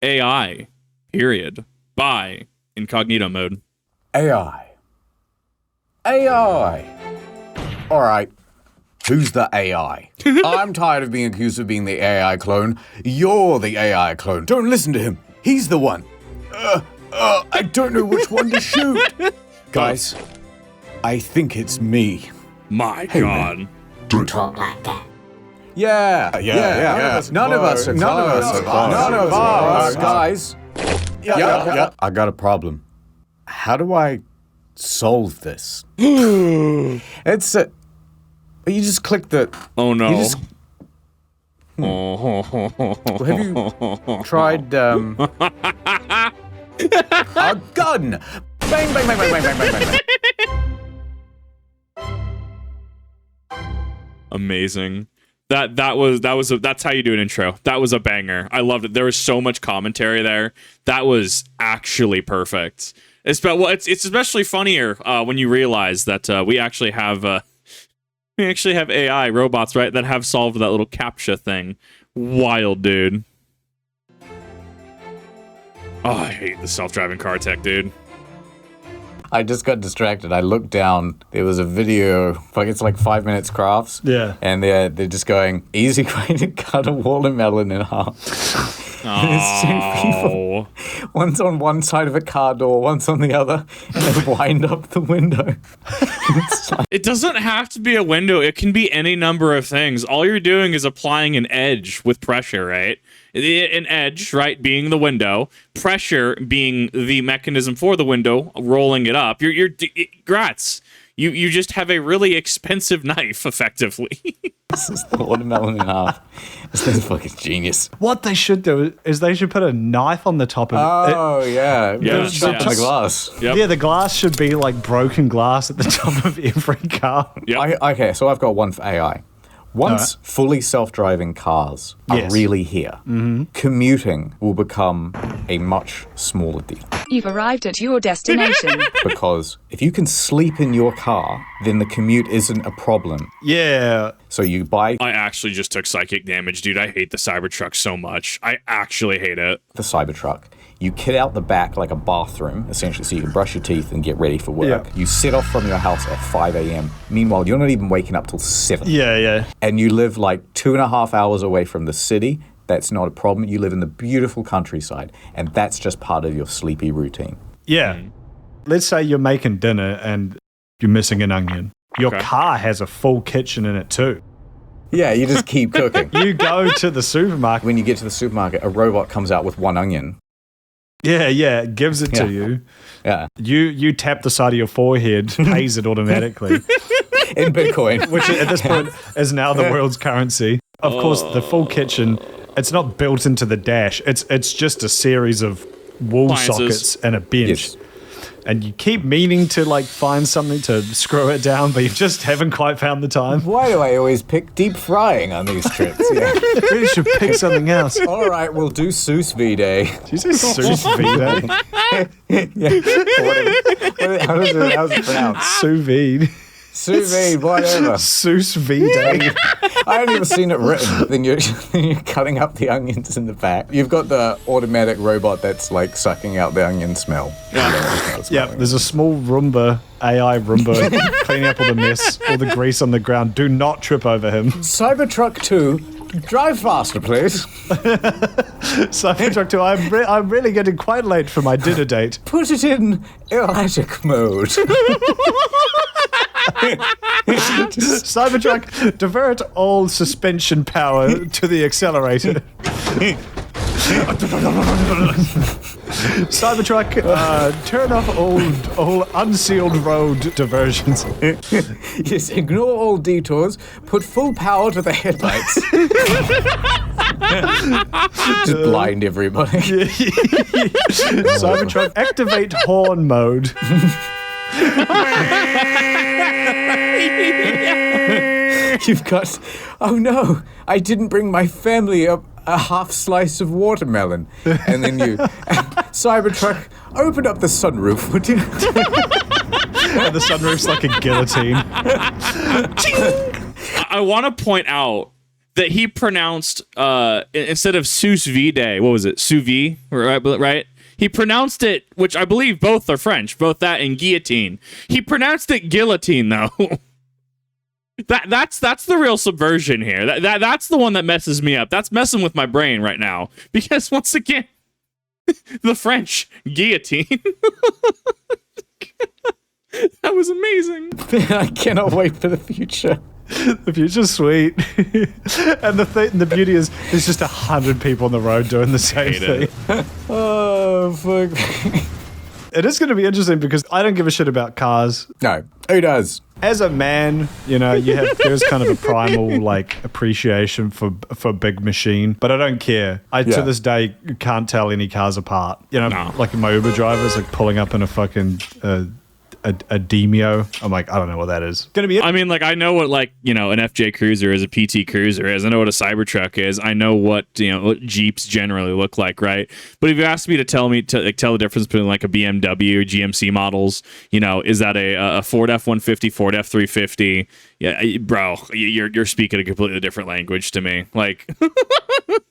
AI, period, by Incognito Mode. AI. All right. Who's the AI? I'm tired of being accused of being the AI clone. You're the AI clone. Don't listen to him. He's the one. I don't know which one to shoot. Guys, I think it's me. My God. Don't talk like that. Yeah. None of us, guys. Yeah. I got a problem. How do I solve this? It's a... You just click the... Oh, no. You just... Have you tried, a gun? Bang, bang, bang, bang, bang, bang, bang, bang. Amazing. That's how you do an intro. That was a banger. I loved it. There was so much commentary there. That was actually perfect. It's especially funnier when you realize that we actually have AI robots, right, that have solved that little CAPTCHA thing. Wild, dude. Oh, I hate the self-driving car tech, dude. I just got distracted. I looked down. There was a video, it's like 5 minutes crafts. Yeah. And they're just going, easy way to cut a watermelon in half. There's two people. One's on one side of a car door, one's on the other, and they wind up the window. It doesn't have to be a window. It can be any number of things. All you're doing is applying an edge with pressure, right? An edge, right, being the window, pressure being the mechanism for the window, rolling it up. Grats. You just have a really expensive knife, effectively. This is the watermelon in half. This is fucking genius. What they should do is they should put a knife on the top of it. Oh, yeah. Yes. On the glass. Yep. Yeah, the glass should be like broken glass at the top of every car. Yep. Okay, so I've got one for AI. Once fully self-driving cars are really here, commuting will become a much smaller deal. You've arrived at your destination. Because if you can sleep in your car, then the commute isn't a problem. Yeah. So you buy I actually just took psychic damage, dude. I hate the Cybertruck so much. I actually hate it. the Cybertruck. You kit out the back like a bathroom, essentially, so you can brush your teeth and get ready for work. Yeah. You set off from your house at 5 a.m. Meanwhile, you're not even waking up till 7. Yeah. And you live like 2.5 hours away from the city. That's not a problem. You live in the beautiful countryside, and that's just part of your sleepy routine. Yeah. Let's say you're making dinner and you're missing an onion. Your car has a full kitchen in it too. Yeah, you just keep cooking. You go to the supermarket. When you get to the supermarket, a robot comes out with 1 onion. Yeah, it gives it to you. Yeah. You tap the side of your forehead, pays it automatically. In Bitcoin. Which at this point is now the world's currency. Of course, the full kitchen, it's not built into the dash. It's just a series of wall sockets and a bench. Yes. And you keep meaning to like find something to screw it down, but you just haven't quite found the time. Why do I always pick deep frying on these trips? Yeah. Maybe you should pick something else. All right, we'll do sous vide. Did you say sous vide? How's it pronounced? Sous vide. Sous vide, whatever. Sous vide. I haven't even seen it written. Then you're cutting up the onions in the back. You've got the automatic robot that's like sucking out the onion smell. Yeah, there's a small Roomba, AI Roomba, cleaning up all the mess, all the grease on the ground. Do not trip over him. Cybertruck 2, drive faster, please. Cybertruck 2, I'm really getting quite late for my dinner date. Put it in erratic mode. Cybertruck, divert all suspension power to the accelerator. Cybertruck, turn off all unsealed road diversions. Yes, ignore all detours. Put full power to the headlights. Just blind everybody. Cybertruck, activate horn mode. You've got... Oh no, I didn't bring my family a half slice of watermelon. And then you... Cybertruck, open up the sunroof, would you? And the sunroof's like a guillotine. I want to point out that he pronounced instead of sous vide, what was it? Sous vide, right? He pronounced it, which I believe both are French, both that and guillotine. He pronounced it guillotine, though. That's the real subversion here. That's the one that messes me up. That's messing with my brain right now. Because once again, the French guillotine. That was amazing. I cannot wait for the future. The future's sweet. And the beauty is there's just 100 people on the road doing the same thing. Oh, fuck. It is going to be interesting because I don't give a shit about cars. No, who does? As a man, there's kind of a primal appreciation for big machine, but I don't care. To this day can't tell any cars apart. Like my Uber drivers pulling up in a fucking a Demio. I'm like, I don't know what that is. Gonna be. I mean, I know what an FJ Cruiser is, a PT Cruiser is. I know what a Cybertruck is. I know what what Jeeps generally look like, right? But if you asked me to tell the difference between a BMW or GMC models, is that a Ford F-150, Ford F-350? Yeah, bro, you're speaking a completely different language to me.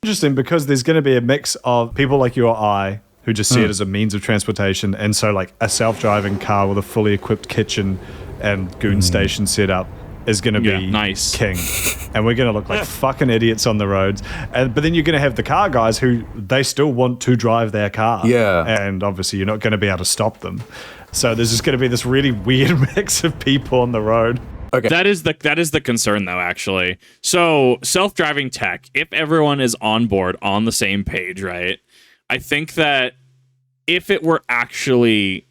Interesting because there's going to be a mix of people like you or I who just see it as a means of transportation. And so a self-driving car with a fully equipped kitchen and goon station set up is going to be nice. King. And we're going to look like fucking idiots on the roads. But then you're going to have the car guys who they still want to drive their car. Yeah. And obviously you're not going to be able to stop them. So there's just going to be this really weird mix of people on the road. Okay. That is the concern, though, actually. So self-driving tech, if everyone is on board, on the same page, right? I think that if it were actually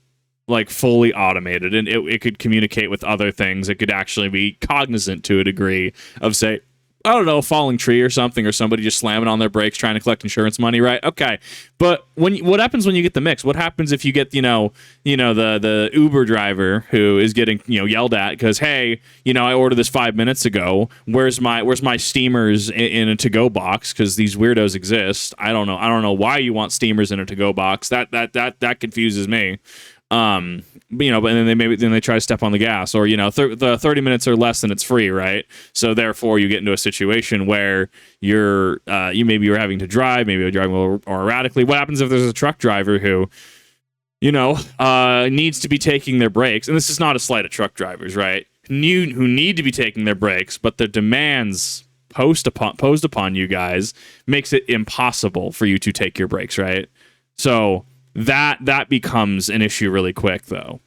fully automated and it could communicate with other things, it could actually be cognizant to a degree of, say, I don't know, a falling tree or something, or somebody just slamming on their brakes trying to collect insurance money, right? Okay. But what happens when you get the mix? What happens if you get, the Uber driver who is getting, yelled at because, hey, I ordered this 5 minutes ago. Where's my steamers in a to-go box? Because these weirdos exist. I don't know why you want steamers in a to-go box. That confuses me. But then they try to step on the gas, or the 30 minutes or less than it's free, right? So therefore you get into a situation where you're having to drive, maybe you're driving a little more erratically. What happens if there's a truck driver who needs to be taking their brakes? And this is not a slight at truck drivers, right? Who need to be taking their brakes, but the demands posed upon you guys makes it impossible for you to take your brakes, right? So that becomes an issue really quick, though.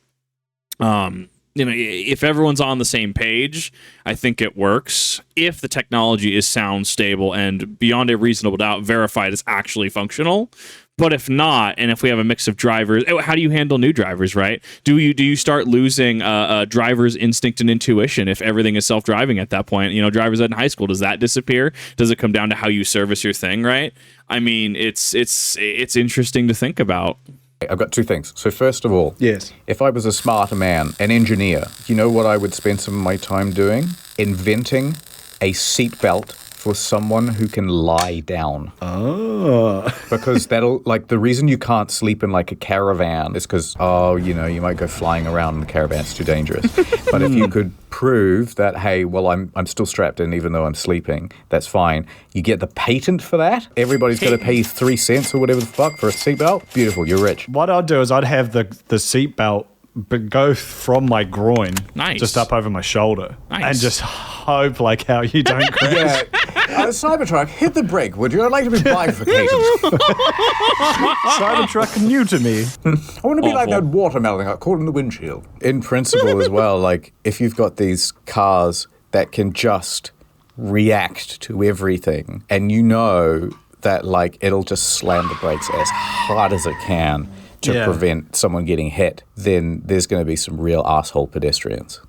If everyone's on the same page, I think it works. If the technology is sound, stable, and beyond a reasonable doubt verified as actually functional. But if not, and if we have a mix of drivers, how do you handle new drivers, right? Do you start losing a driver's instinct and intuition if everything is self-driving at that point? Drivers in high school, does that disappear? Does it come down to how you service your thing, right? I mean, it's interesting to think about. I've got two things. So first of all, yes, if I was a smarter man, an engineer, you know what I would spend some of my time doing? Inventing a seatbelt for someone who can lie down. Oh. Because the reason you can't sleep in a caravan is because, you might go flying around in the caravan, it's too dangerous. But if you could prove that, hey, well, I'm still strapped in even though I'm sleeping, that's fine. You get the patent for that. Everybody's got to pay 3 cents or whatever the fuck for a seatbelt. Beautiful, you're rich. What I'd do is I'd have the seatbelt but go from my groin just up over my shoulder and just hope how you don't crash. Yeah. Cybertruck, hit the brake, would you? I'd like to be bifurcated. Cybertruck new to me. I want to be like that watermelon I caught in the windshield. In principle as well, if you've got these cars that can just react to everything and that it'll just slam the brakes as hard as it can to prevent someone getting hit, then there's going to be some real asshole pedestrians.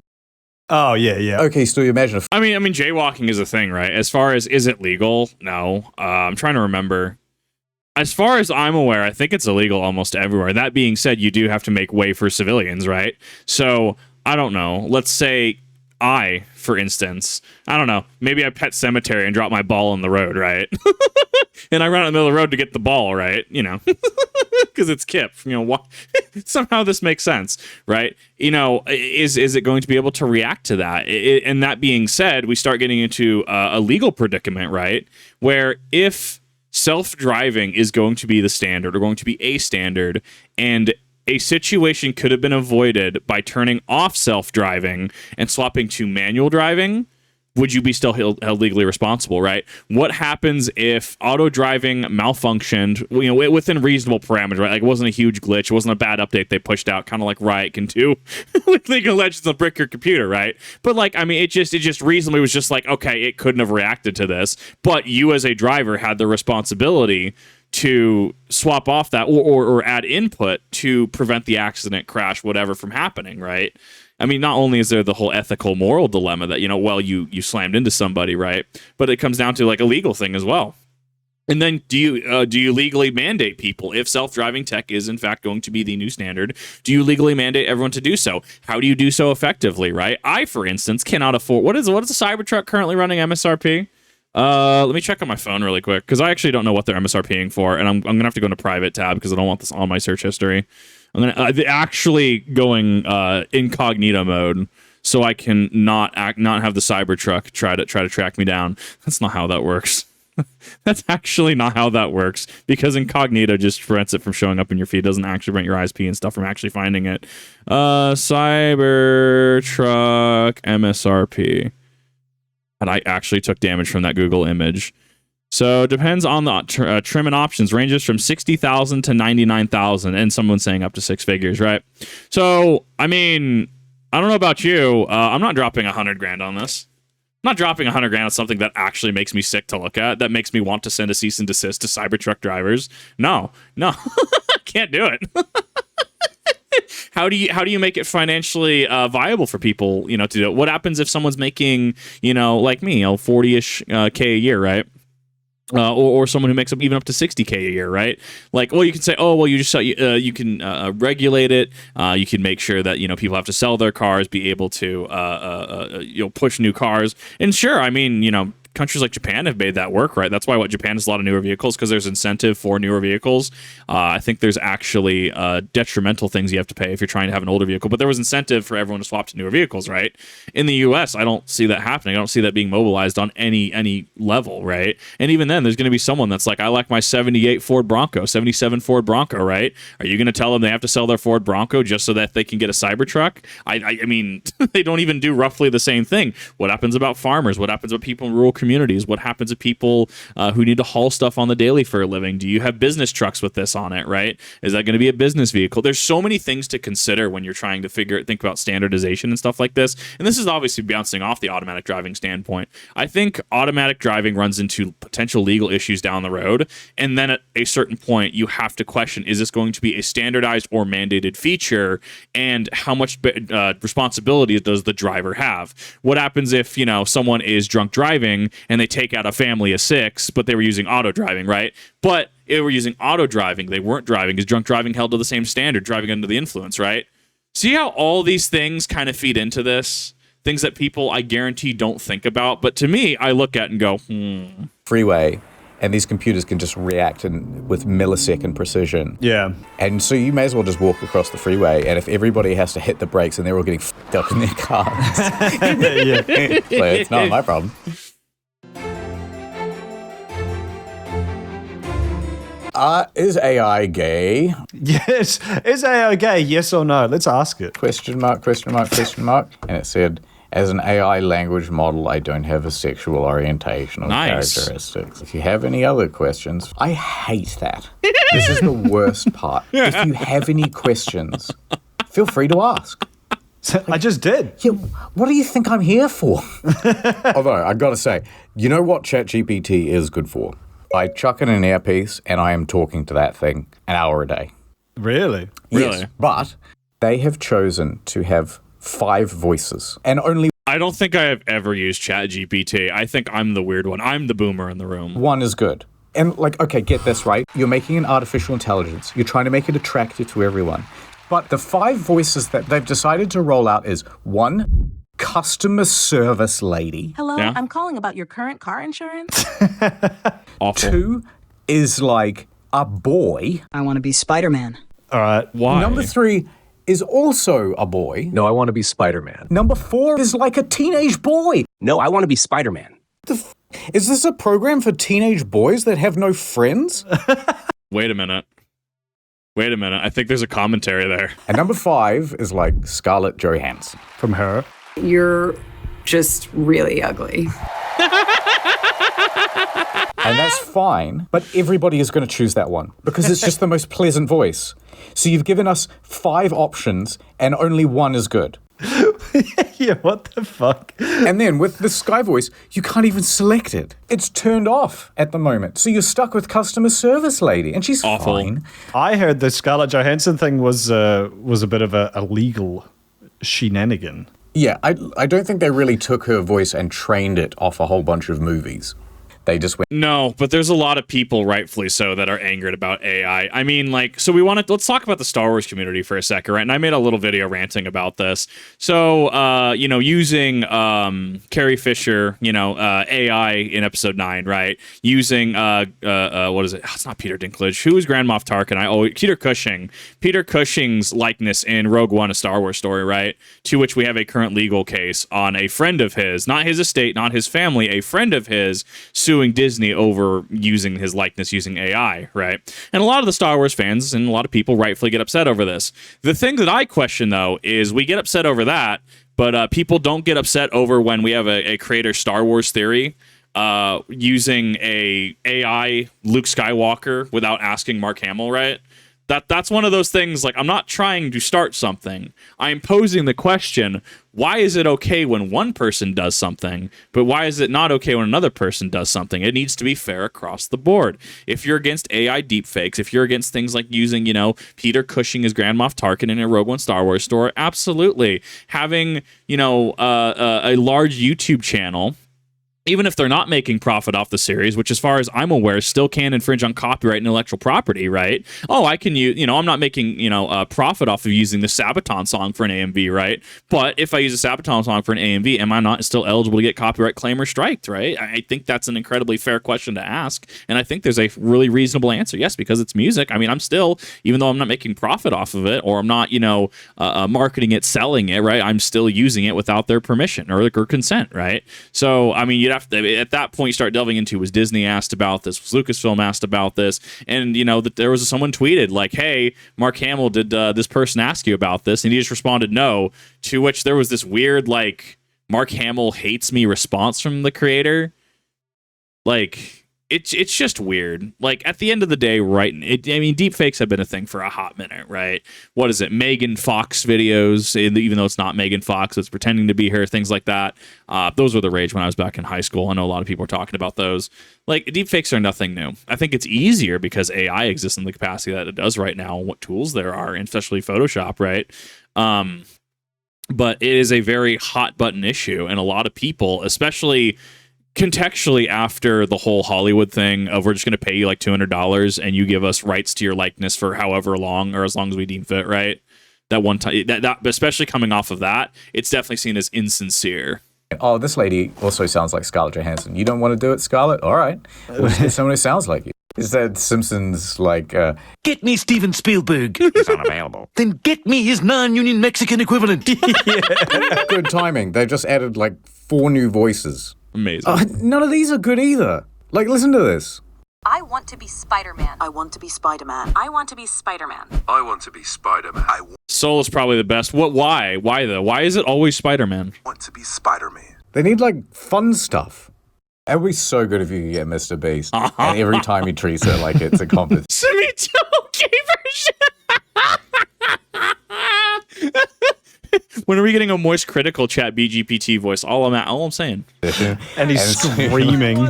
Oh, yeah. Okay, so you imagine if... I mean, jaywalking is a thing, right? As far as, is it legal? No. I'm trying to remember. As far as I'm aware, I think it's illegal almost everywhere. That being said, you do have to make way for civilians, right? So, I don't know. Let's say for instance, I don't know, maybe I pet cemetery and drop my ball in the road, right? and I run out in the middle of the road to get the ball, right? Because it's Kip. Somehow this makes sense, right? Is it going to be able to react to that? And that being said, we start getting into a legal predicament, right? Where if self-driving is going to be the standard or going to be a standard, and a situation could have been avoided by turning off self-driving and swapping to manual driving, would you be still held legally responsible, right? What happens if auto driving malfunctioned, within reasonable parameters, right? Like, it wasn't a huge glitch, it wasn't a bad update they pushed out, kind of like Riot can do with League of Legends will brick your computer, right? But it just reasonably was just like, okay, it couldn't have reacted to this, but you as a driver had the responsibility to swap off that or add input to prevent the accident, crash, whatever from happening, right? Not only is there the whole ethical, moral dilemma that, you slammed into somebody, right? But it comes down to like a legal thing as well. And then do you legally mandate people if self-driving tech is in fact going to be the new standard? Do you legally mandate everyone to do so? How do you do so effectively, right? I, for instance, cannot afford. What is the Cybertruck currently running MSRP? Let me check on my phone really quick because I actually don't know what they're MSRPing for, and I'm gonna have to go into private tab because I don't want this on my search history. I'm gonna actually going incognito mode so I can not have the Cybertruck try to track me down. That's not how that works. That's actually not how that works because incognito just prevents it from showing up in your feed. It doesn't actually prevent your ISP and stuff from actually finding it. Cybertruck MSRP. And I actually took damage from that Google image. So it depends on the trim and options, ranges from 60,000 to 99,000, and someone's saying up to six figures, right? So, I don't know about you. I'm not dropping $100,000 on this. I'm not dropping $100,000 on something that actually makes me sick to look at, that makes me want to send a cease and desist to Cybertruck drivers. No, can't do it. How do you make it financially viable for people, to do it? What happens if someone's making, like me, 40-ish K a year, right? Or someone who makes up even up to 60K a year, right? Like, well, you can say, oh, well, you can regulate it. You can make sure that people have to sell their cars, be able to push new cars, and sure, countries like Japan have made that work, right? That's why Japan has a lot of newer vehicles, because there's incentive for newer vehicles. I think there's actually detrimental things you have to pay if you're trying to have an older vehicle, but there was incentive for everyone to swap to newer vehicles, right? In the US, I don't see that happening. I don't see that being mobilized on any level, right? And even then, there's going to be someone that's like, I like my 78 Ford Bronco, 77 Ford Bronco, right? Are you going to tell them they have to sell their Ford Bronco just so that they can get a Cybertruck? I mean, they don't even do roughly the same thing. What happens about farmers? What happens with people in rural communities? What happens to people who need to haul stuff on the daily for a living? Do you have business trucks with this on it, right? Is that going to be a business vehicle? There's so many things to consider when you're trying to think about standardization and stuff like this. And this is obviously bouncing off the automatic driving standpoint. I think automatic driving runs into potential legal issues down the road. And then at a certain point, you have to question, is this going to be a standardized or mandated feature? And how much responsibility does the driver have? What happens if, someone is drunk driving and they take out a family of 6, but they were using auto driving, right? But if they were using auto driving, they weren't driving. Is drunk driving held to the same standard, driving under the influence, right? See how all these things kind of feed into this? Things that people, I guarantee, don't think about. But to me, I look at and go, Freeway, and these computers can just react with millisecond precision. Yeah. And so you may as well just walk across the freeway, and if everybody has to hit the brakes and they're all getting f***ed up in their cars, so it's not my problem. Is AI gay? Yes. Is AI gay? Yes or no? Let's ask it. Question mark. And it said, as an AI language model, I don't have a sexual orientation or characteristics. If you have any other questions, I hate that. This is the worst part. If you have any questions, feel free to ask. I just did. Yeah, what do you think I'm here for? Although, I gotta say, you know what ChatGPT is good for? I chuck in an earpiece and I am talking to that thing an hour a day. Really? Yes, but they have chosen to have 5 voices and only... I don't think I have ever used ChatGPT. I think I'm the weird one. I'm the boomer in the room. One is good. And okay, get this right. You're making an artificial intelligence. You're trying to make it attractive to everyone. But the 5 voices that they've decided to roll out is 1, customer service lady. Hello, I'm calling about your current car insurance. Awful. 2, is like a boy. I want to be Spider-Man. All right. Why? Number 3 is also a boy. No, I want to be Spider-Man. Number 4 is like a teenage boy. No, I want to be Spider-Man. Is this a program for teenage boys that have no friends? Wait a minute. I think there's a commentary there. And number 5 is like Scarlett Johansson. From her. You're just really ugly. And that's fine, but everybody is going to choose that one because it's just the most pleasant voice. So you've given us 5 options and only one is good. Yeah, what the fuck? And then with the Sky voice, you can't even select it. It's turned off at the moment. So you're stuck with customer service lady, and she's Awful. fine. I heard the Scarlett Johansson thing was a bit of a legal shenanigan. Yeah, I don't think they really took her voice and trained it off a whole bunch of movies. They just went. No, but there's a lot of people, rightfully so, that are angered about AI. I mean, like, so let's talk about the Star Wars community for a second, right? And I made a little video ranting about this. So, using Carrie Fisher, AI in Episode 9, right? Using what is it? It's not Peter Dinklage. Who is Grand Moff Tarkin? Peter Cushing. Peter Cushing's likeness in Rogue One, A Star Wars Story, right? To which we have a current legal case on a friend of his, not his estate, not his family, a friend of his suing Disney over using his likeness using AI, right? And a lot of the Star Wars fans and a lot of people rightfully get upset over this. The thing that I question, though, is we get upset over that, but people don't get upset over when we have a creator Star Wars theory using a AI Luke Skywalker without asking Mark Hamill, right? That's one of those things, like, I'm not trying to start something. I'm posing the question, why is it okay when one person does something, but why is it not okay when another person does something? It needs to be fair across the board. If you're against AI deepfakes, if you're against things like using, Peter Cushing as Grand Moff Tarkin in a Rogue One Star Wars story, absolutely. Having, a large YouTube channel, even if they're not making profit off the series, which as far as I'm aware, still can infringe on copyright and intellectual property, right? Oh, I can use, I'm not making, profit off of using the Sabaton song for an AMV, right? But if I use a Sabaton song for an AMV, am I not still eligible to get copyright claim or striked, right? I think that's an incredibly fair question to ask. And I think there's a really reasonable answer. Yes, because it's music. I mean, I'm still, even though I'm not making profit off of it, or I'm not, marketing it, selling it, right? I'm still using it without their permission or consent, right? So, I mean, you'd have to, at that point, you start delving into, was Disney asked about this? Was Lucasfilm asked about this? And, that there was someone tweeted like, hey, Mark Hamill, did this person ask you about this? And he just responded no, to which there was this weird, like, Mark Hamill hates me response from the creator. Like, it's just weird. Like, at the end of the day, right? Deepfakes have been a thing for a hot minute, right? What is it? Megan Fox videos, even though it's not Megan Fox, it's pretending to be her, things like that. Those were the rage when I was back in high school. I know a lot of people are talking about those. Like, deepfakes are nothing new. I think it's easier because AI exists in the capacity that it does right now, and what tools there are, and especially Photoshop, right? But it is a very hot button issue, and a lot of people, especially contextually after the whole Hollywood thing of we're just going to pay you like $200 and you give us rights to your likeness for however long or as long as we deem fit, right? That one time, that especially coming off of that, it's definitely seen as insincere. Oh, this lady also sounds like Scarlett Johansson. You don't want to do it, Scarlett? All right. We'll just get someone who sounds like you. Is that Simpsons, like... Get me Steven Spielberg. He's unavailable. Then get me his non-union Mexican equivalent. Good timing. They just added, like, 4 new voices. Amazing. None of these are good either. Like, listen to this. I want to be Spider-Man. I want to be Spider-Man. I want to be Spider-Man. I want to be Spider-Man. I Soul is probably the best. Why? Why, though? Why is it always Spider-Man? want to be Spider-Man. They need, like, fun stuff. It would be so good if you could get Mr. Beast. And every time he treats it like it's a competition. Sumito version. When are we getting a moist critical chat BGPT voice? All I'm saying. And he's screaming.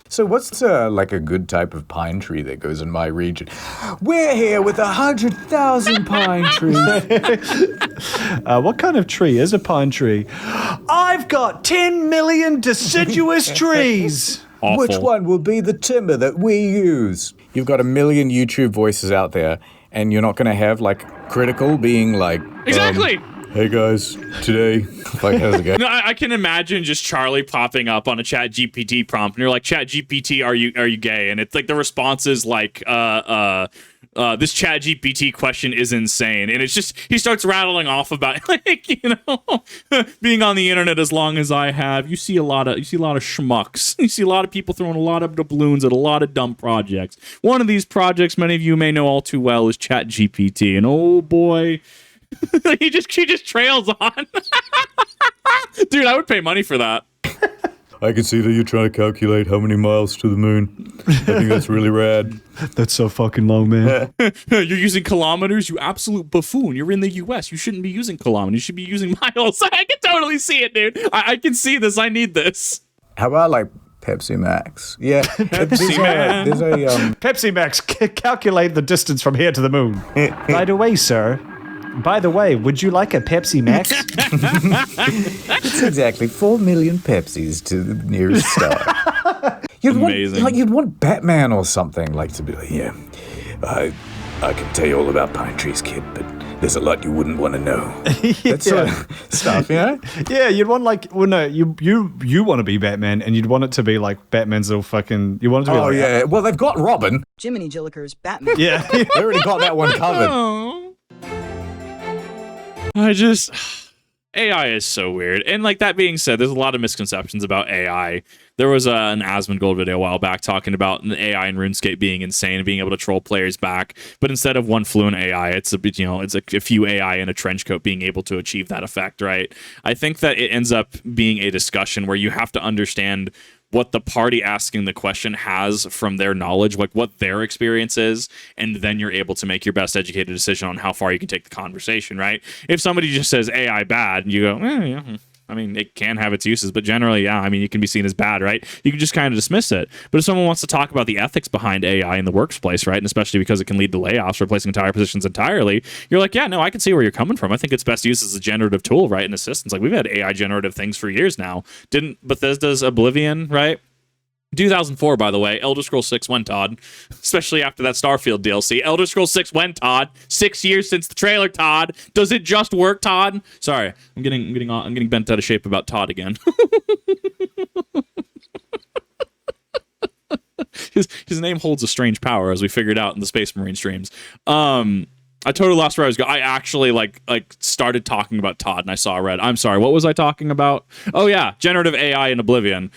So what's like a good type of pine tree that goes in my region? We're here with 100,000 pine trees. What kind of tree is a pine tree? I've got 10 million deciduous trees. Awful. Which one will be the timber that we use? You've got a million YouTube voices out there, and you're not going to have like critical being like Exactly. Hey guys, today, like, how's it going? No, I can imagine just Charlie popping up on a Chat GPT prompt, and you're like, Chat GPT, are you gay? And it's like the response is like, this Chat GPT question is insane, and it's just he starts rattling off about like being on the internet as long as I have. You see a lot of schmucks. You see a lot of people throwing a lot of doubloons at a lot of dumb projects. One of these projects, many of you may know all too well, is Chat GPT, and oh boy. He just trails on. Dude, I would pay money for that. I can see that you're trying to calculate how many miles to the moon. I think that's really rad. That's so fucking long, man. You're using kilometers, you absolute buffoon. You're in the US. You shouldn't be using kilometers. You should be using miles. I can totally see it, dude. I can see this. I need this. How about like Pepsi Max? Yeah, Pepsi Man. There's a Pepsi Max, calculate the distance from here to the moon. By the way, sir. By the way, would you like a Pepsi Max? It's exactly 4 million Pepsis to the nearest star. Amazing. You'd want Batman or something, like to be like, yeah, I can tell you all about pine trees, kid, but there's a lot you wouldn't want to know. That sort of stuff, you know? Yeah, you'd want like, well, no, you want to be Batman, and you'd want it to be like Batman's little fucking. You want it to be like, yeah. Well, they've got Robin. Jiminy Jillikers, Batman. Yeah, They already got that one covered. Oh. AI is so weird. And like that being said, there's a lot of misconceptions about AI. There was an Asmongold video a while back talking about an AI in RuneScape being insane and being able to troll players back. But instead of one fluent AI, it's a few AI in a trench coat being able to achieve that effect, right? I think that it ends up being a discussion where you have to understand what the party asking the question has from their knowledge, like what their experience is, and then you're able to make your best educated decision on how far you can take the conversation, right? If somebody just says AI bad, you go, yeah. I mean, it can have its uses, but generally, yeah, I mean, it can be seen as bad, right? You can just kind of dismiss it. But if someone wants to talk about the ethics behind AI in the workplace, right, and especially because it can lead to layoffs, replacing entire positions entirely, you're like, yeah, no, I can see where you're coming from. I think it's best used as a generative tool, right, and assistance. Like, we've had AI generative things for years now. Didn't Bethesda's Oblivion, right? 2004, by the way, Elder Scrolls 6 when, Todd? Especially after that Starfield DLC. Elder Scrolls 6 when, Todd? 6 years since the trailer, Todd. Does it just work, Todd? Sorry, I'm getting bent out of shape about Todd again. His name holds a strange power, as we figured out in the Space Marine streams. I totally lost where I was going. I actually like started talking about Todd, and I saw red. I'm sorry. What was I talking about? Oh yeah, generative AI in Oblivion.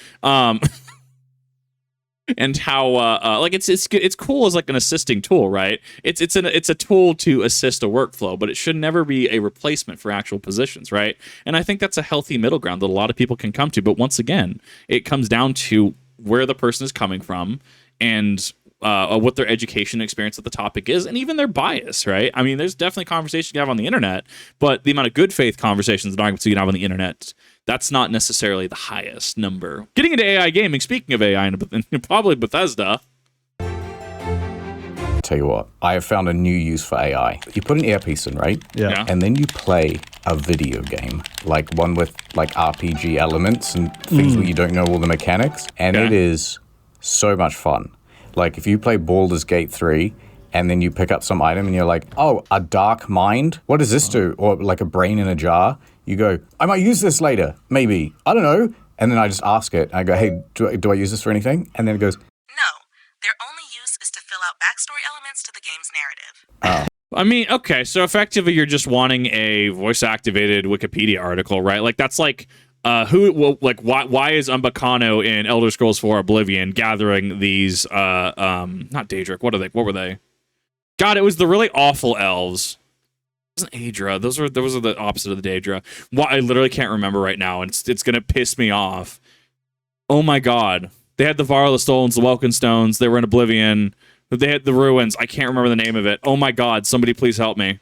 And how like it's cool as like an assisting tool, right? It's a tool to assist a workflow, but it should never be a replacement for actual positions, right? And I think that's a healthy middle ground that a lot of people can come to. But once again, it comes down to where the person is coming from and what their education experience of the topic is, and even their bias, right? I mean, there's definitely conversations you can have on the internet, but the amount of good faith conversations and arguments you can have on the internet, that's not necessarily the highest number. Getting into AI gaming, speaking of AI, and probably Bethesda. Tell you what, I have found a new use for AI. You put an earpiece in, right? Yeah. And then you play a video game, like one with like RPG elements and things where you don't know all the mechanics, and it is so much fun. Like if you play Baldur's Gate 3 and then you pick up some item and you're like, oh, a dark mind? What does this do? Or like a brain in a jar? You go, I might use this later, maybe. I don't know. And then I just ask it. I go, hey, do I use this for anything? And then it goes, No, their only use is to fill out backstory elements to the game's narrative. I mean, okay, so effectively you're just wanting a voice-activated Wikipedia article, right? Like that's like why is Umbacano in Elder Scrolls 4 Oblivion gathering these not Daedric, what were they? God, it was the really awful elves. It wasn't Aedra. Those are the opposite of the Daedra. I literally can't remember right now, and it's gonna piss me off. Oh my god. They had the Varla Stones, the Welkin Stones, they were in Oblivion, but they had the ruins. I can't remember the name of it. Oh my god, somebody please help me.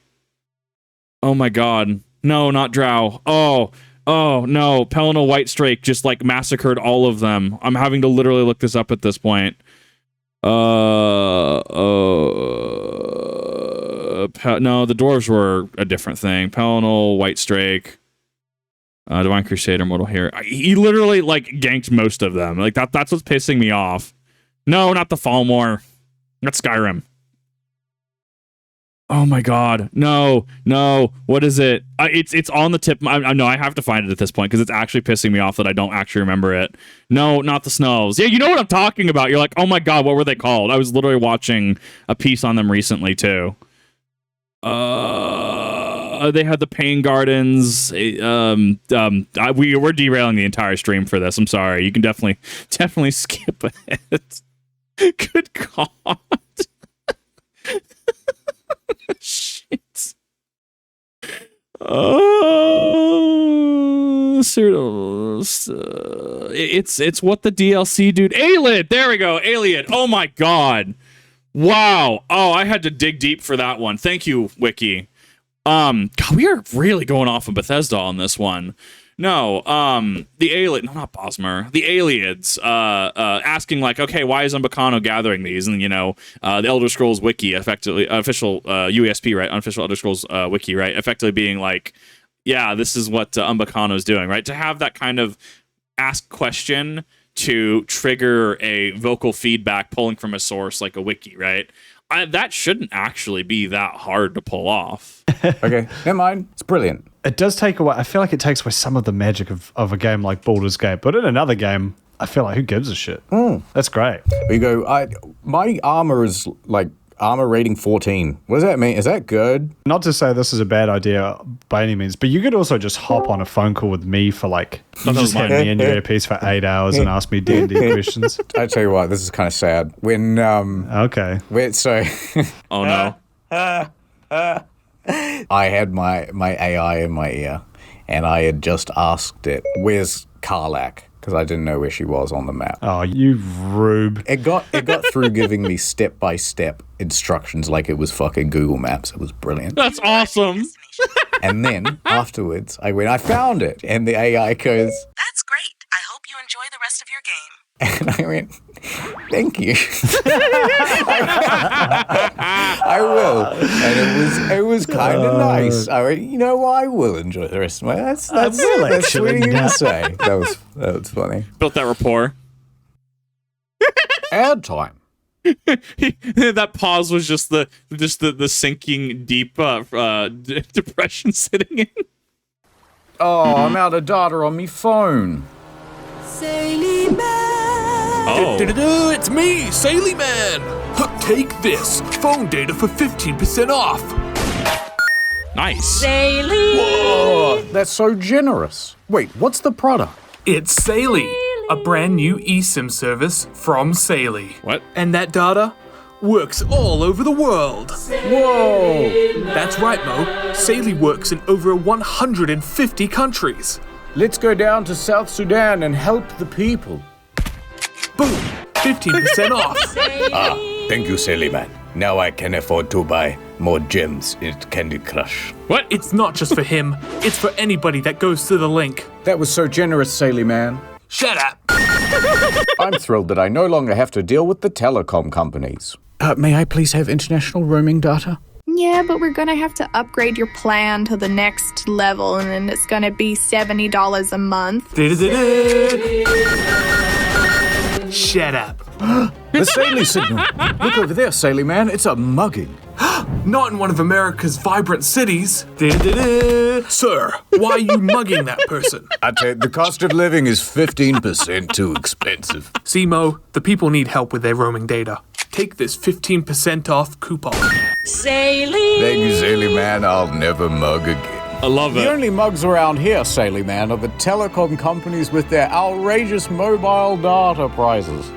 Oh my god. No, not Drow. Oh no, Pelennor Whitestrake just like massacred all of them. I'm having to literally look this up at this point. No, the dwarves were a different thing. Pelennor Whitestrake, Divine Crusader, Mortal Hero. He literally like ganked most of them. Like that's what's pissing me off. No, not the Falmore. Not Skyrim. Oh my God. No. What is it? It's on the tip. I know I have to find it at this point because it's actually pissing me off that I don't actually remember it. No, not the Snows. Yeah, you know what I'm talking about. You're like, oh my God, what were they called? I was literally watching a piece on them recently too. They had the Pain Gardens. We're derailing the entire stream for this. I'm sorry. You can definitely skip it. Good God. Shit. Oh, it's what the DLC dude. Alien. There we go. Alien. Oh my God. Wow. Oh, I had to dig deep for that one. Thank you, Wiki. God, we are really going off of Bethesda on this one. No, the alien, no, not Bosmer, the aliens, asking like, okay, why is Umbacano gathering these? And, the Elder Scrolls Wiki, effectively, official USP, right? Unofficial Elder Scrolls Wiki, right? Effectively being like, yeah, this is what Umbacano's doing, right? To have that kind of ask question to trigger a vocal feedback pulling from a source like a wiki, right? That shouldn't actually be that hard to pull off. Okay, never mind. It's brilliant. It does take away, I feel like it takes away some of the magic of a game like Baldur's Gate, but in another game, I feel like who gives a shit? That's great. You go, my armor is like armor rating 14. What does that mean? Is that good? Not to say this is a bad idea by any means, but you could also just hop on a phone call with me for like, you just have me in your earpiece for 8 hours and ask me D&D questions. I tell you what, this is kind of sad. When, okay. Oh no. I had my AI in my ear, and I had just asked it, where's Karlak? Because I didn't know where she was on the map. Oh, you rube. It got through giving me step-by-step instructions like it was fucking Google Maps. It was brilliant. That's awesome. And then, afterwards, I found it, and the AI goes, That's great. I hope you enjoy the rest of your game. and I went, thank you. I will. And it was kind of nice. I went, I will enjoy the rest of my. That's sweet of you to say. That was funny. Built that rapport. Ad time. That pause was just the sinking deep depression sitting in. Oh, I'm out of data on me phone. Oh. It's me, Saily Man. Take this. Phone data for 15% off. Nice. Whoa, that's so generous. Wait, what's the product? It's Saily, a brand new eSIM service from Saily. What? And that data works all over the world. Whoa! That's right, Mo. Saily works in over 150 countries. Let's go down to South Sudan and help the people. Boom! 15% off. Thank you, Silly Man. Now I can afford to buy more gems in Candy Crush. What? It's not just for him. It's for anybody that goes to the link. That was so generous, Silly Man. Shut up. I'm thrilled that I no longer have to deal with the telecom companies. May I please have international roaming data? Yeah, but we're going to have to upgrade your plan to the next level, and then it's going to be $70 a month. Shut up. The Saily signal. Look over there, Saily Man. It's a mugging. Not in one of America's vibrant cities. Sir, why are you mugging that person? I tell you, the cost of living is 15% too expensive. See, Mo, the people need help with their roaming data. Take this 15% off coupon. Saily! Thank you, Saily Man. I'll never mug again. I love it. The only mugs around here, Saily Man, are the telecom companies with their outrageous mobile data prices.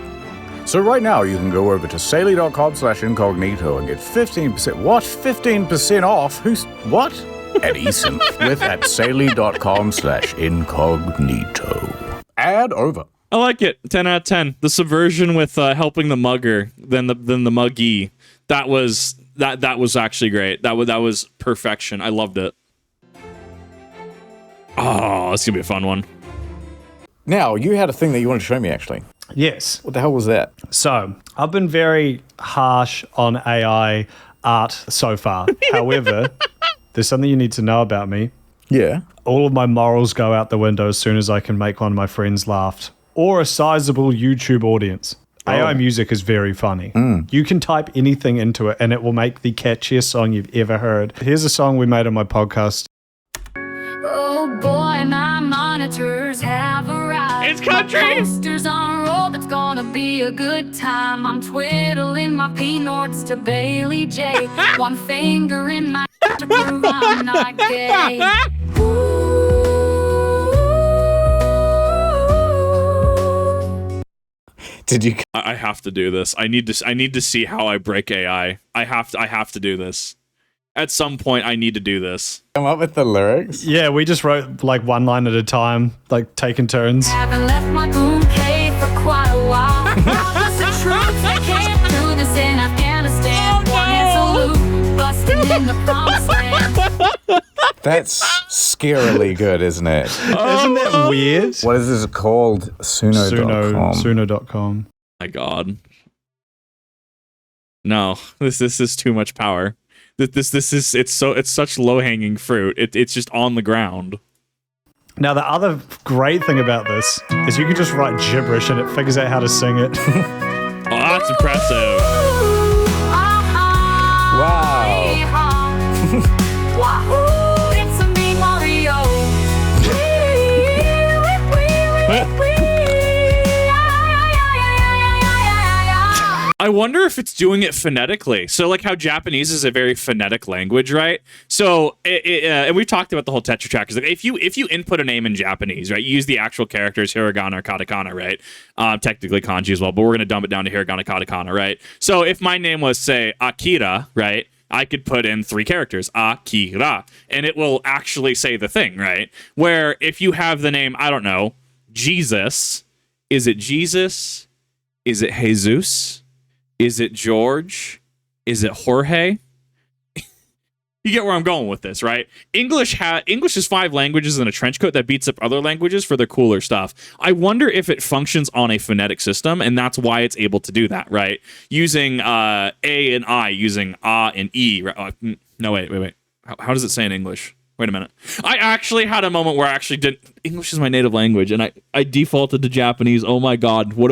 So right now, you can go over to saily.com/incognito and get 15%. What? 15% off? What? At eSIM with at saily.com/incognito. Ad over. I like it. 10 out of 10. The subversion with helping the mugger than the muggee. That was actually great. That was perfection. I loved it. Oh, it's gonna be a fun one. Now, you had a thing that you wanted to show me, actually. Yes. What the hell was that? So, I've been very harsh on AI art so far. However, there's something you need to know about me. Yeah. All of my morals go out the window as soon as I can make one of my friends laugh. Or a sizable YouTube audience. AI music is very funny. You can type anything into it and it will make the catchiest song you've ever heard. Here's a song we made on my podcast. Oh boy, my monitors have arrived. It's country! My posters on roll, it's gonna be a good time. I'm twiddling my peanuts to Bailey J. One finger in my to prove I'm not gay. Did you? I have to do this. I need to see how I break AI. I have to do this. At some point, I need to do this. Come up with the lyrics? Yeah, we just wrote like one line at a time, like taking turns. Haven't left my boom cave for quite a while. Brothers and troops, they can't do this in Afghanistan. One hand salute, busting in the promised land. That's scarily good, isn't it? Isn't that weird? What is this called? Suno.com. Suno.com. My God. No, this is too much power. This is it's such low hanging fruit. It's just on the ground. Now the other great thing about this is you can just write gibberish and it figures out how to sing it. Oh, that's impressive. Wow. It's a me, Mario. I wonder if it's doing it phonetically. So, like how Japanese is a very phonetic language, right? So, and we've talked about the whole Tetra track. Like, if you input a name in Japanese, right, you use the actual characters hiragana or katakana, right? Technically kanji as well, but we're gonna dump it down to hiragana, katakana, right? So, if my name was say Akira, right, I could put in 3 characters, Akira, and it will actually say the thing, right? Where if you have the name, I don't know, Jesus, is it Jesus? Is it Jesus? Is it George? Is it Jorge? You get where I'm going with this, right? English is 5 languages in a trench coat that beats up other languages for their cooler stuff. I wonder if it functions on a phonetic system, and that's why it's able to do that, right? Using A and I, using A and E. No, wait. How does it say in English? Wait a minute. I actually had a moment where I actually did. English is my native language, and I defaulted to Japanese. Oh my God, what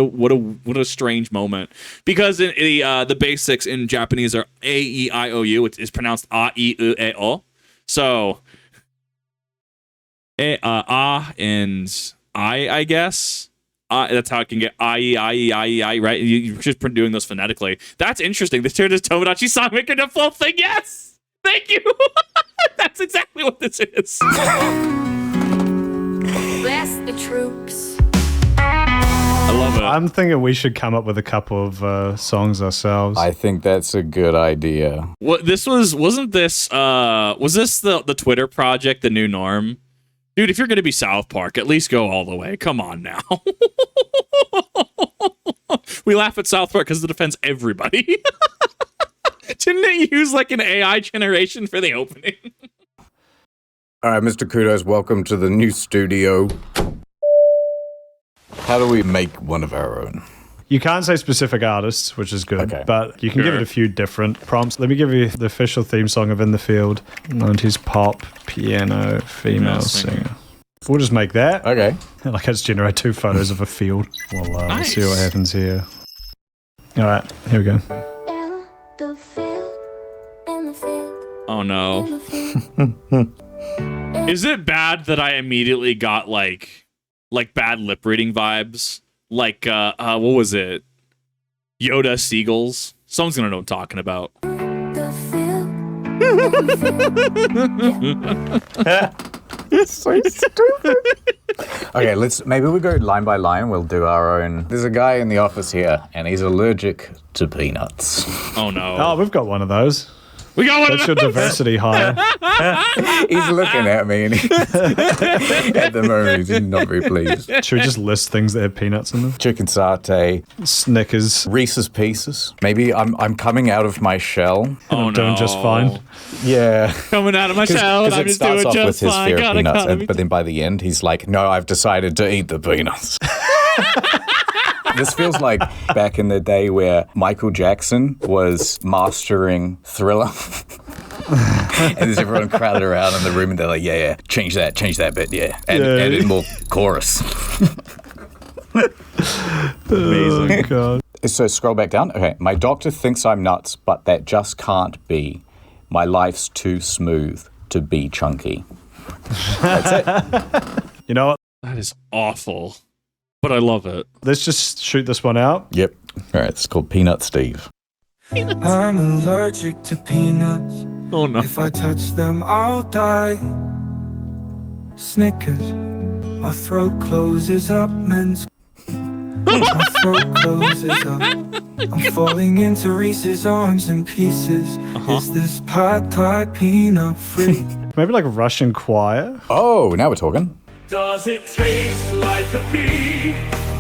a strange moment. Because in the basics in Japanese are A, E, I, O, U. It is pronounced A, I, U, E, O. So and I guess. That's how it can get I, right? You're just doing those phonetically. That's interesting. This turned this Tomodachi song making a full thing. Yes! Thank you! That's exactly what this is. Bless the troops. I love it. I'm thinking we should come up with a couple of songs ourselves. I think that's a good idea. Was this the Twitter project, the new norm? Dude, if you're going to be South Park, at least go all the way. Come on now. We laugh at South Park because it offends everybody. Didn't it use like an AI generation for the opening? All right, Mr. Kudos, welcome to the new studio. How do we make one of our own? You can't say specific artists, which is good, but you can give it a few different prompts. Let me give you the official theme song of In the Field. 90s pop, piano, female singer. We'll just make that. Okay. Like, I just generate 2 photos of a field. We'll see what happens here. All right, here we go. Oh no. Is it bad that I immediately got like bad lip reading vibes? Like what was it? Yoda Seagulls? Someone's gonna know what I'm talking about. It's so stupid. Okay, maybe we go line by line. We'll do our own. There's a guy in the office here, and he's allergic to peanuts. Oh no. Oh, we've got one of those. We got one That's your diversity hire. He's looking at me, and at the moment, he's not very pleased. Should we just list things that have peanuts in them? Chicken satay, Snickers, Reese's Pieces. Maybe I'm coming out of my shell. Oh, I'm doing just fine. Yeah. Coming out of my shell, I'm just doing just fine. Fear of peanuts, but then by the end, he's like, no, I've decided to eat the peanuts. This feels like back in the day where Michael Jackson was mastering Thriller. And there's everyone crowded around in the room and they're like, yeah, change that bit, yeah. And add in more chorus. Amazing. Oh, God. So scroll back down. Okay. My doctor thinks I'm nuts, but that just can't be. My life's too smooth to be chunky. That's it. You know what? That is awful, but I love it. Let's just shoot this one out. Yep. All right. It's called Peanut Steve. I'm allergic to peanuts. Oh no. If I touch them, I'll die. Snickers, my throat closes up, men's. My throat closes up. I'm falling into Reese's arms in pieces. Is this pie peanut free? Maybe like a Russian choir. Oh, now we're talking. Does it taste like a pea?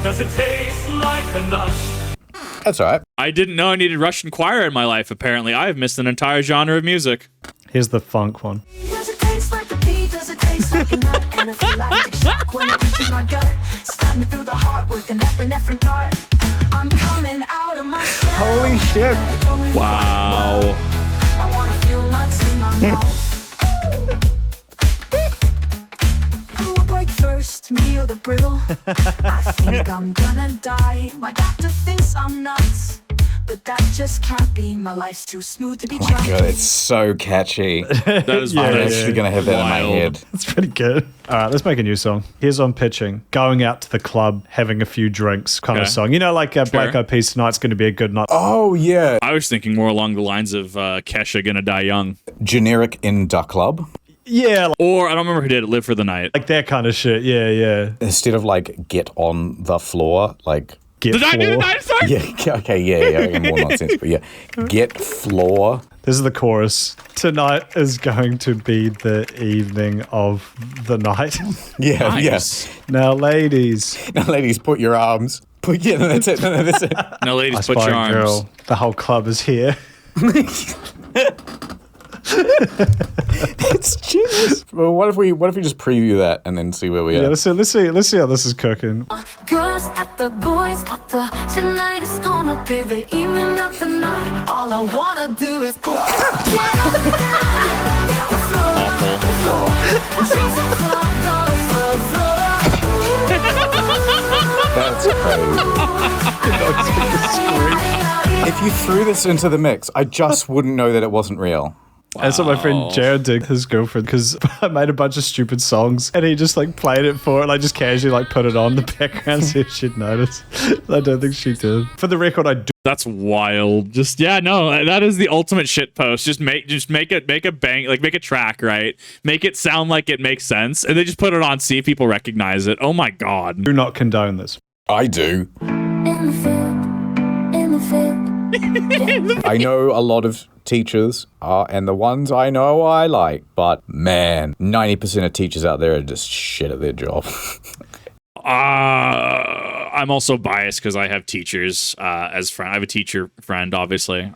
Does it taste like a nut? That's all right. I didn't know I needed Russian choir in my life, apparently. I have missed an entire genre of music. Here's the funk one. Does it taste like a pea? Does it taste like a nut? And I feel like a shock when I reach in my gut. Stab me through the heart with an epinephrine dart. I'm coming out of my shell. Holy shit. Wow. I wanna feel nuts in my mouth. Who will break first, me or the brittle? I think I'm gonna die. My doctor thinks I'm nuts, but that just can't be. My life's too smooth to be Oh my chunky. God, it's so catchy. That is I'm actually going to have that in my head. That's pretty good. All right, let's make a new song. Here's on pitching. Going out to the club, having a few drinks kind of song. You know, like Black Eyed Peas, Tonight's going to be a good night. Oh, yeah. I was thinking more along the lines of Kesha Gonna Die Young. Generic in Duck Club. Yeah. Or, I don't remember who did it, Live for the Night. Like that kind of shit. Yeah, yeah. Instead of like Get on the Floor, like... Get Did I do the floor. dinosaur? Yeah, okay, yeah, more nonsense, but yeah. Get floor. This is the chorus. Tonight is going to be the evening of the night. Yeah, Nice. Now, ladies. Now, ladies, put your arms. Yeah, no, that's it. No, that's it. Now, ladies, I put spy your a arms. girl. The whole club is here. It's genius. Well, what if we just preview that and then see where we Yeah, are? let's see how this is cooking. Girls at the boys at the tonight is gonna be the evening of the night. All I wanna do is go. That's crazy. If you threw this into the mix, I just wouldn't know that it wasn't real. That's what my friend Jared did, his girlfriend, because I made a bunch of stupid songs and he just like played it for her, like just casually like put it on the background, see if she'd notice. I don't think she did. For the record, I do. That's wild. Just that is the ultimate shit post. Just make a track, right? Make it sound like it makes sense, and then just put it on, see if people recognize it. Oh my god. Do not condone this. I do. In the field. I know a lot of teachers, and the ones I know I like, but man, 90% of teachers out there are just shit at their job. I'm also biased because I have teachers as friend. I have a teacher friend, obviously.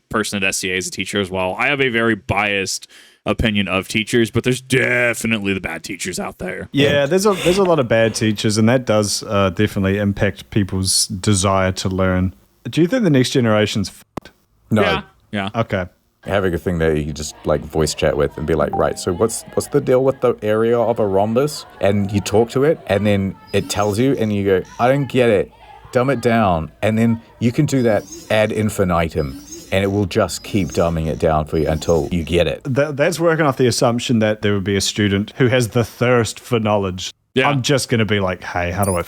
Person at SCA is a teacher as well. I have a very biased opinion of teachers, but there's definitely the bad teachers out there. Yeah, there's a lot of bad teachers, and that does definitely impact people's desire to learn. Do you think the next generation's fucked? No. Yeah. Okay. Having a thing that you just like voice chat with and be like, right, so what's the deal with the area of a rhombus? And you talk to it and then it tells you and you go, I don't get it. Dumb it down. And then you can do that ad infinitum and it will just keep dumbing it down for you until you get it. That's working off the assumption that there would be a student who has the thirst for knowledge. Yeah. I'm just going to be like, hey, how do I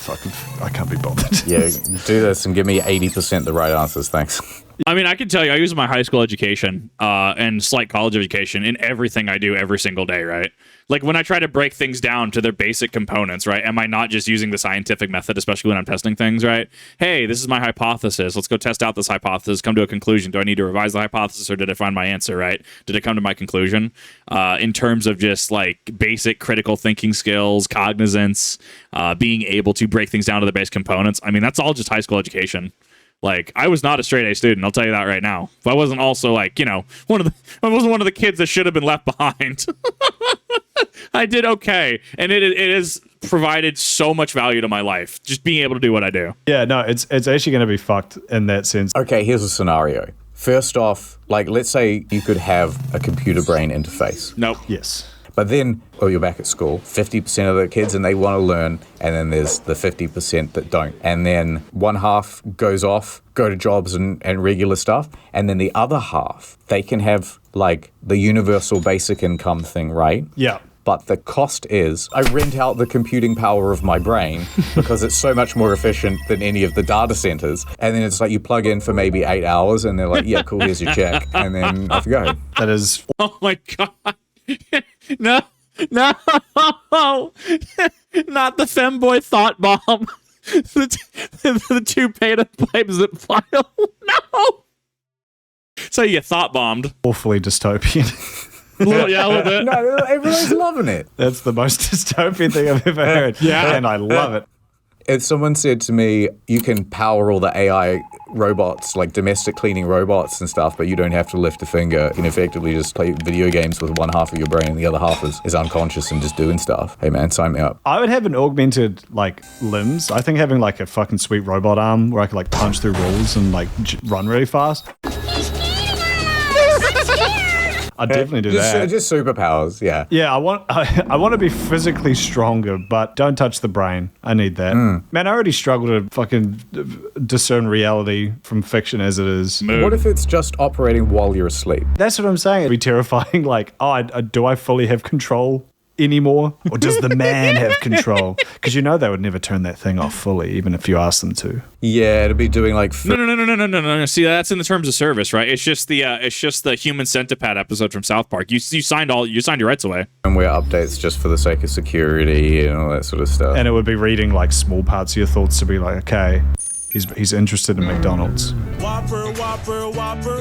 can't be bothered. Yeah, do this and give me 80% the right answers, thanks. I mean, I can tell you, I use my high school education and slight college education in everything I do every single day, right? Like when I try to break things down to their basic components, right? Am I not just using the scientific method, especially when I'm testing things, right? Hey, this is my hypothesis. Let's go test out this hypothesis, come to a conclusion. Do I need to revise the hypothesis or did I find my answer, right? Did it come to my conclusion? In terms of just like basic critical thinking skills, cognizance, being able to break things down to the base components. I mean, that's all just high school education. Like, I was not a straight A student, I'll tell you that right now. If I wasn't also like, I wasn't one of the kids that should have been left behind. I did okay. And it has provided so much value to my life, just being able to do what I do. Yeah, no, it's actually going to be fucked in that sense. Okay, here's a scenario. First off, like, let's say you could have a computer brain interface. Nope. Yes. But then, you're back at school, 50% of the kids and they want to learn, and then there's the 50% that don't. And then one half goes off, go to jobs and regular stuff, and then the other half, they can have like the universal basic income thing, right? Yeah. But the cost is, I rent out the computing power of my brain because it's so much more efficient than any of the data centers. And then it's like you plug in for maybe 8 hours and they're like, yeah, cool, here's your check. And then off you go. That is... Oh my God. No. Not the femboy thought bomb. the two beta pipes that fly. No. So you get thought bombed. Awfully dystopian. Yeah, a little bit. No, everyone's loving it. That's the most dystopian thing I've ever heard. Yeah. And I love it. If someone said to me, you can power all the AI robots, like domestic cleaning robots and stuff, but you don't have to lift a finger. You can effectively just play video games with one half of your brain and the other half is unconscious and just doing stuff. Hey man, sign me up. I would have an augmented, like, limbs. I think having, like, a fucking sweet robot arm where I could, like, punch through walls and, like, run really fast. I'd definitely do that. Just superpowers, yeah. Yeah, I want to be physically stronger, but don't touch the brain. I need that. Man, I already struggle to fucking discern reality from fiction as it is. What if it's just operating while you're asleep? That's what I'm saying. It'd be terrifying. Like, do I fully have control anymore? Or does the man have control? Because they would never turn that thing off fully, even if you asked them to. Yeah, it'd be doing like... No. See, that's in the terms of service, right? It's just the human centipede episode from South Park. You signed your rights away. And we're updates just for the sake of security and all that sort of stuff. And it would be reading like small parts of your thoughts to be like, okay, he's interested in McDonald's. Whopper, Whopper, Whopper,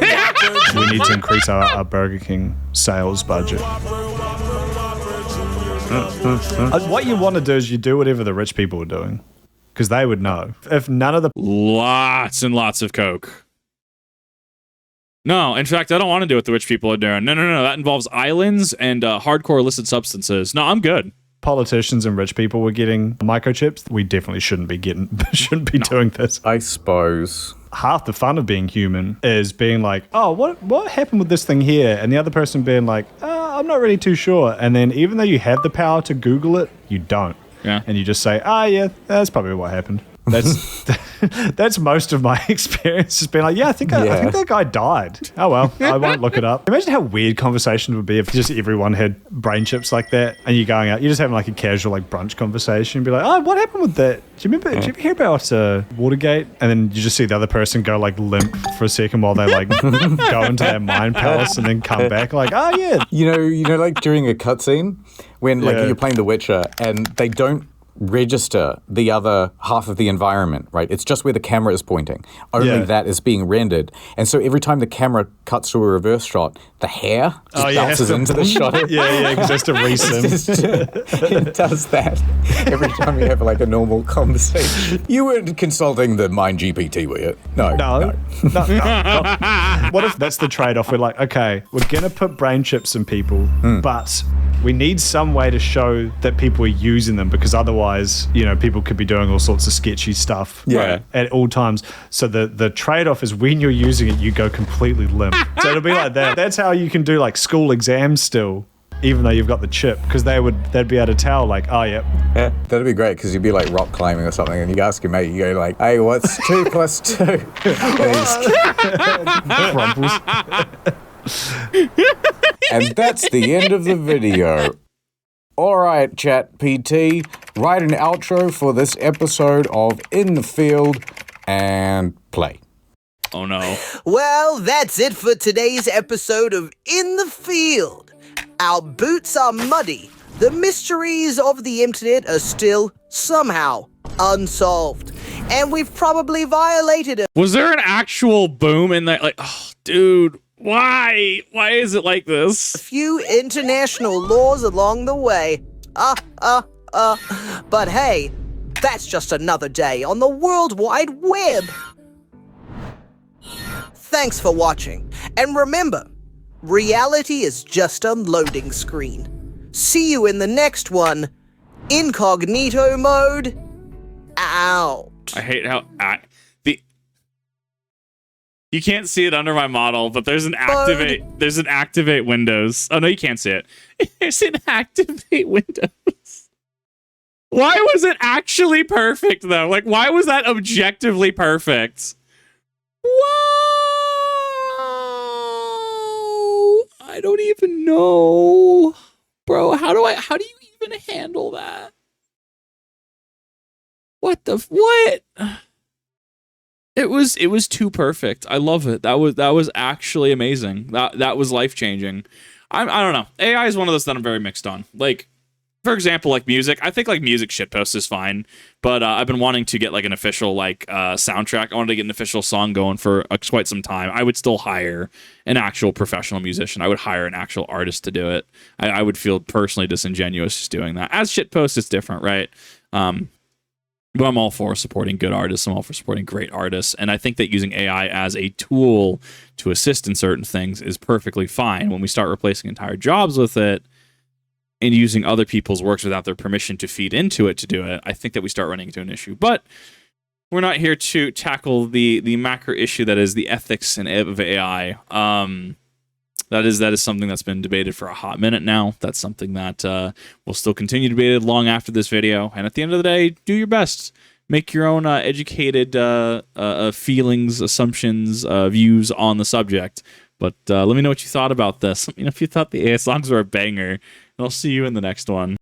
We need to increase our Burger King sales budget. What you want to do is you do whatever the rich people are doing, because they would know. If none of the... Lots and lots of Coke. No, in fact, I don't want to do what the rich people are doing. No. That involves islands and hardcore illicit substances. No, I'm good. Politicians and rich people were getting microchips. We definitely shouldn't be doing this. I suppose. Half the fun of being human is being like, oh, what happened with this thing here? And the other person being like, I'm not really too sure. And then even though you have the power to Google it, you don't. Yeah. And you just say, yeah, that's probably what happened. That's most of my experience has been like, I think that guy died. Oh well, I won't look it up. Imagine how weird conversations would be if just everyone had brain chips like that, and you're going out, you're just having like a casual like brunch conversation, and be like, oh, what happened with that? Do you remember? Did you ever hear about Watergate? And then you just see the other person go like limp for a second while they like go into their mind palace and then come back like, oh yeah. You know, like during a cutscene when like you're playing The Witcher and they don't register the other half of the environment, right? It's just where the camera is pointing. Only that is being rendered. And so every time the camera cuts to a reverse shot, the hair just bounces into the shot. Yeah, because that's a resim. It does that every time you have like a normal conversation. You weren't consulting the Mind GPT, were you? No. What if that's the trade-off? We're like, okay, we're going to put brain chips in people, but we need some way to show that people are using them, because otherwise, people could be doing all sorts of sketchy stuff at all times. So the trade-off is when you're using it, you go completely limp. So it'll be like that. That's how you can do like school exams still, even though you've got the chip, because they'd be able to tell like, oh yeah. Yeah, that'd be great, because you'd be like rock climbing or something, and you ask your mate, you go like, hey, what's 2 plus 2? Crumbles. And that's the end of the video. All right, Chat PT, write an outro for this episode of In the Field and play. Oh no. Well, that's it for today's episode of In the Field. Our boots are muddy. The mysteries of the internet are still somehow unsolved. And we've probably violated it. Was there an actual boom in that? Like, oh, dude. Why? Why is it like this? A few international laws along the way. But hey, that's just another day on the World Wide Web. Thanks for watching. And remember, reality is just a loading screen. See you in the next one. Incognito Mode. Out. I hate how... You can't see it under my model, but there's an activate. There's an activate Windows. Oh no, you can't see it. There's an activate Windows. Why was it actually perfect though? Like, why was that objectively perfect? Whoa! I don't even know, bro. How do you even handle that? What? It was too perfect. I love it. That was actually amazing. That was life-changing. I don't know. AI is one of those that I'm very mixed on. Like, for example, like music. I think like music shitpost is fine, but I've been wanting to get like an official like soundtrack. I wanted to get an official song going for quite some time. I would still hire an actual professional musician. I would hire an actual artist to do it. I would feel personally disingenuous just doing that. As shitpost, it's different, right? But I'm all for supporting good artists. I'm all for supporting great artists. And I think that using AI as a tool to assist in certain things is perfectly fine. When we start replacing entire jobs with it and using other people's works without their permission to feed into it to do it, I think that we start running into an issue. But we're not here to tackle the macro issue that is the ethics of AI. That is something that's been debated for a hot minute now. That's something that will still continue debated long after this video. And at the end of the day, do your best. Make your own educated feelings, assumptions, views on the subject. But let me know what you thought about this. Let me know if you thought the AI songs were a banger. And I'll see you in the next one.